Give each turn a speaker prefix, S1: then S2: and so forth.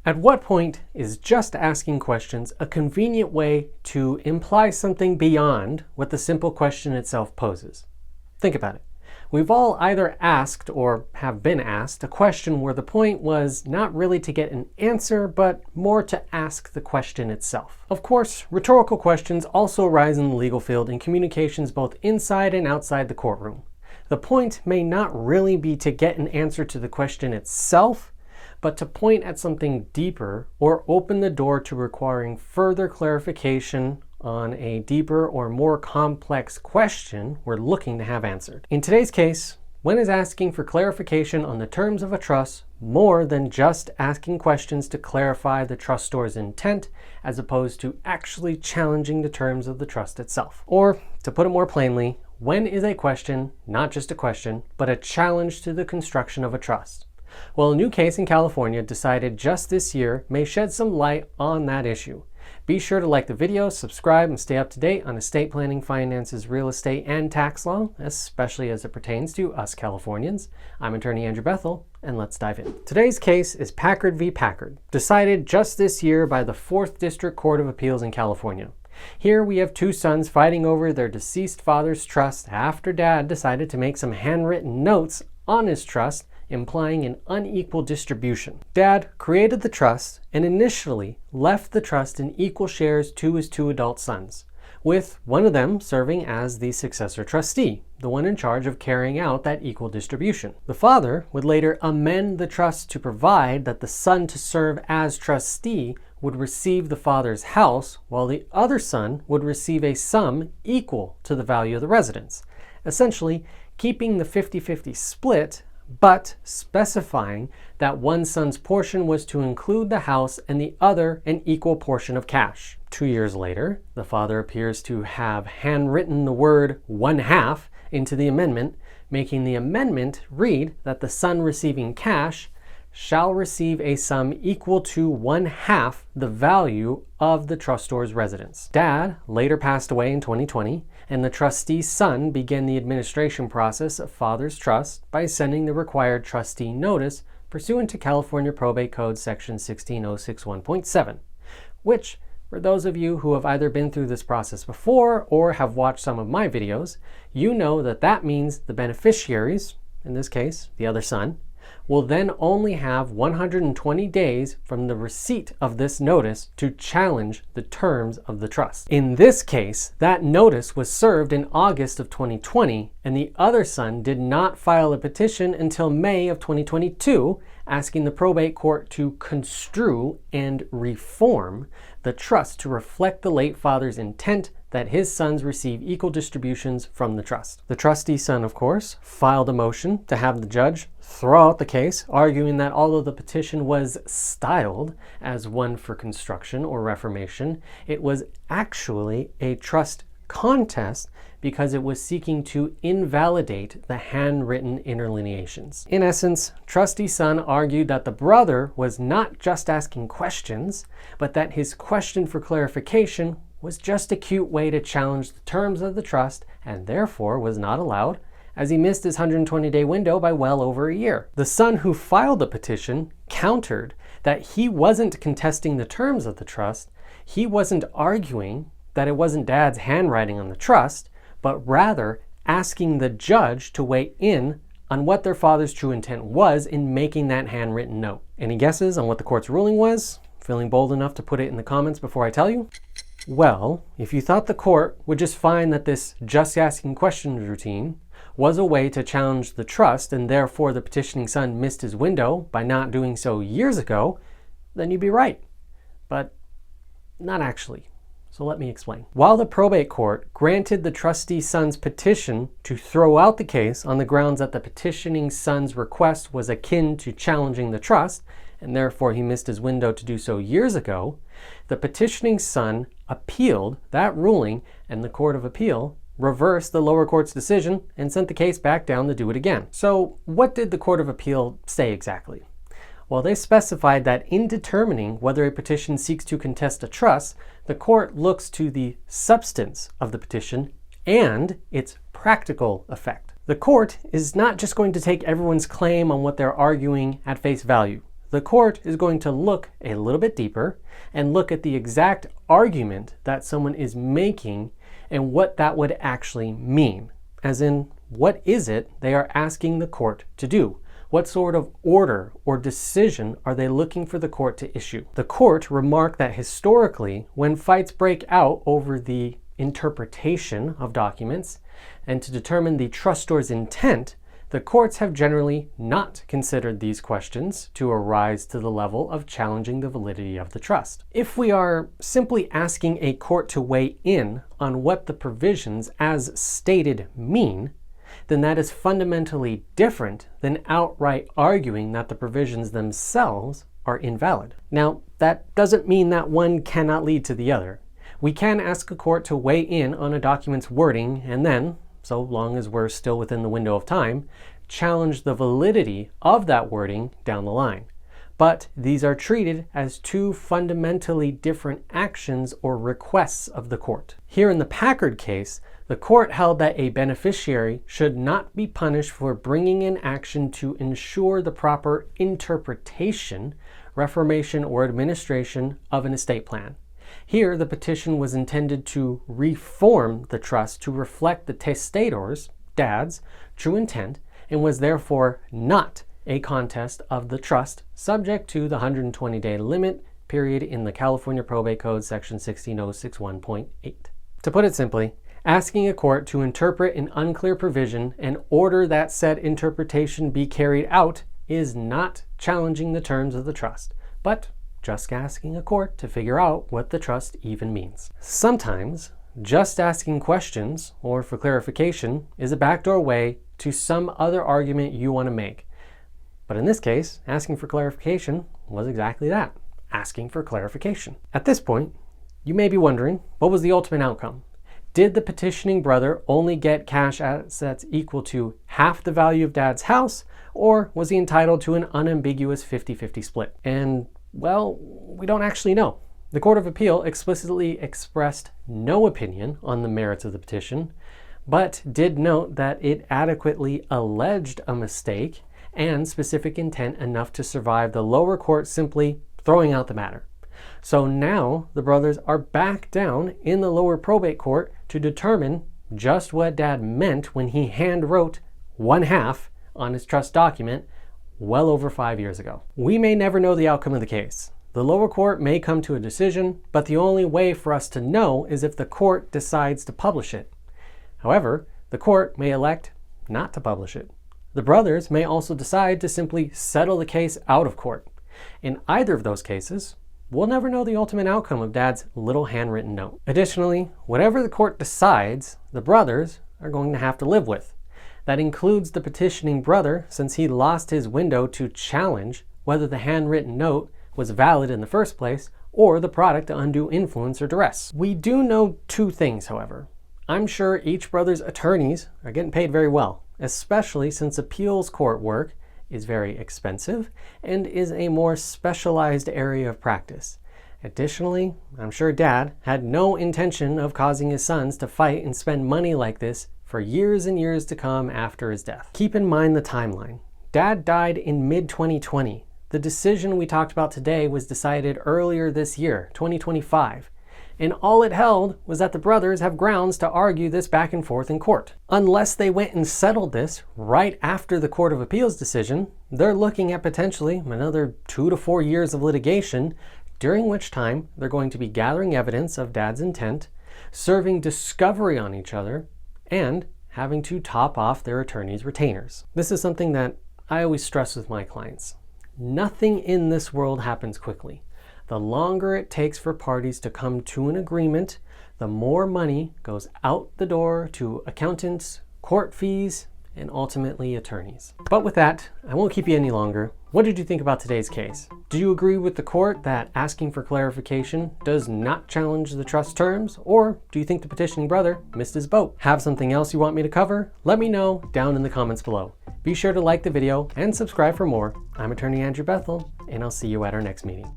S1: At what point is just asking questions a convenient way to imply something beyond what the simple question itself poses? Think about it. We've all either asked or have been asked a question where the point was not really to get an answer, but more to ask the question itself. Of course, rhetorical questions also arise in the legal field in communications both inside and outside the courtroom. The point may not really be to get an answer to the question itself, but to point at something deeper or open the door to requiring further clarification on a deeper or more complex question we're looking to have answered. In today's case, when is asking for clarification on the terms of a trust more than just asking questions to clarify the trustor's intent, as opposed to actually challenging the terms of the trust itself? Or, to put it more plainly, when is a question not just a question, but a challenge to the construction of a trust? Well, a new case in California decided just this year may shed some light on that issue. Be sure to like the video, subscribe, and stay up to date on estate planning, finances, real estate, and tax law, especially as it pertains to us Californians. I'm attorney Andrew Bethel, and let's dive in. Today's case is Packard v. Packard, decided just this year by the 4th District Court of Appeals in California. Here we have two sons fighting over their deceased father's trust after dad decided to make some handwritten notes on his trust implying an unequal distribution. Dad created the trust and initially left the trust in equal shares to his two adult sons, with one of them serving as the successor trustee, the one in charge of carrying out that equal distribution. The father would later amend the trust to provide that the son to serve as trustee would receive the father's house, while the other son would receive a sum equal to the value of the residence, essentially keeping the 50-50 split, but specifying that one son's portion was to include the house and the other an equal portion of cash. 2 years later, the father appears to have handwritten the word 1/2 into the amendment, making the amendment read that the son receiving cash shall receive a sum equal to 1/2 the value of the trustor's residence. Dad later passed away in 2020, and the trustee's son began the administration process of father's trust by sending the required trustee notice pursuant to California Probate Code Section 16061.7, which, for those of you who have either been through this process before or have watched some of my videos, you know that that means the beneficiaries, in this case, the other son, will then only have 120 days from the receipt of this notice to challenge the terms of the trust. In this case, that notice was served in August of 2020, and the other son did not file a petition until May of 2022, asking the probate court to construe and reform the trust to reflect the late father's intent that his sons receive equal distributions from the trust. The trustee son, of course, filed a motion to have the judge throw out the case, arguing that although the petition was styled as one for construction or reformation, it was actually a trust contest because it was seeking to invalidate the handwritten interlineations. In essence, trustee son argued that the brother was not just asking questions, but that his question for clarification was just a cute way to challenge the terms of the trust and therefore was not allowed, as he missed his 120-day window by well over a year. The son who filed the petition countered that he wasn't contesting the terms of the trust, he wasn't arguing that it wasn't dad's handwriting on the trust, but rather asking the judge to weigh in on what their father's true intent was in making that handwritten note. Any guesses on what the court's ruling was? Feeling bold enough to put it in the comments before I tell you? Well, if you thought the court would just find that this just asking questions routine was a way to challenge the trust and therefore the petitioning son missed his window by not doing so years ago, then you'd be right. But not actually. So let me explain. While the probate court granted the trustee son's petition to throw out the case on the grounds that the petitioning son's request was akin to challenging the trust, and therefore he missed his window to do so years ago, the petitioning son appealed that ruling, and the Court of Appeal reversed the lower court's decision and sent the case back down to do it again. So what did the Court of Appeal say exactly? Well, they specified that in determining whether a petition seeks to contest a trust, the court looks to the substance of the petition and its practical effect. The court is not just going to take everyone's claim on what they're arguing at face value. the court is going to look a little bit deeper and look at the exact argument that someone is making and what that would actually mean. As in, what is it they are asking the court to do? What sort of order or decision are they looking for the court to issue? The court remarked that historically, when fights break out over the interpretation of documents and to determine the trustor's intent, the courts have generally not considered these questions to arise to the level of challenging the validity of the trust. If we are simply asking a court to weigh in on what the provisions as stated mean, then that is fundamentally different than outright arguing that the provisions themselves are invalid. Now, that doesn't mean that one cannot lead to the other. We can ask a court to weigh in on a document's wording and then, so long as we're still within the window of time, challenge the validity of that wording down the line. But these are treated as two fundamentally different actions or requests of the court. Here in the Packard case, the court held that a beneficiary should not be punished for bringing an action to ensure the proper interpretation, reformation, or administration of an estate plan. Here, the petition was intended to reform the trust to reflect the testator's, dad's, true intent, and was therefore not a contest of the trust subject to the 120-day limit period in the California Probate Code section 16061.8. To put it simply, asking a court to interpret an unclear provision and order that said interpretation be carried out is not challenging the terms of the trust, but just asking a court to figure out what the trust even means. Sometimes, just asking questions or for clarification is a backdoor way to some other argument you want to make. But in this case, asking for clarification was exactly that, asking for clarification. At this point, you may be wondering, what was the ultimate outcome? Did the petitioning brother only get cash assets equal to half the value of dad's house, or was he entitled to an unambiguous 50-50 split? And well, we don't actually know. The Court of Appeal explicitly expressed no opinion on the merits of the petition, but did note that it adequately alleged a mistake and specific intent enough to survive the lower court simply throwing out the matter. So now the brothers are back down in the lower probate court to determine just what dad meant when he hand wrote 1/2 on his trust document well over 5 years ago. We may never know the outcome of the case. The lower court may come to a decision, but the only way for us to know is if the court decides to publish it. However, the court may elect not to publish it. The brothers may also decide to simply settle the case out of court. In either of those cases, we'll never know the ultimate outcome of dad's little handwritten note. Additionally, whatever the court decides, the brothers are going to have to live with. That includes the petitioning brother, since he lost his window to challenge whether the handwritten note was valid in the first place or the product of undue influence or duress. We do know two things, however. I'm sure each brother's attorneys are getting paid very well, especially since appeals court work is very expensive and is a more specialized area of practice. Additionally, I'm sure dad had no intention of causing his sons to fight and spend money like this for years and years to come after his death. Keep in mind the timeline. Dad died in mid-2020. The decision we talked about today was decided earlier this year, 2025. And all it held was that the brothers have grounds to argue this back and forth in court. Unless they went and settled this right after the Court of Appeals decision, they're looking at potentially another 2 to 4 years of litigation, during which time they're going to be gathering evidence of dad's intent, serving discovery on each other, and having to top off their attorney's retainers. This is something that I always stress with my clients. Nothing in this world happens quickly. The longer it takes for parties to come to an agreement, the more money goes out the door to accountants, court fees, and ultimately attorneys. But with that, I won't keep you any longer. What did you think about today's case? Do you agree with the court that asking for clarification does not challenge the trust terms, or do you think the petitioning brother missed his boat? Have something else you want me to cover? Let me know down in the comments below. Be sure to like the video and subscribe for more. I'm attorney Andrew Bethel, and I'll see you at our next meeting.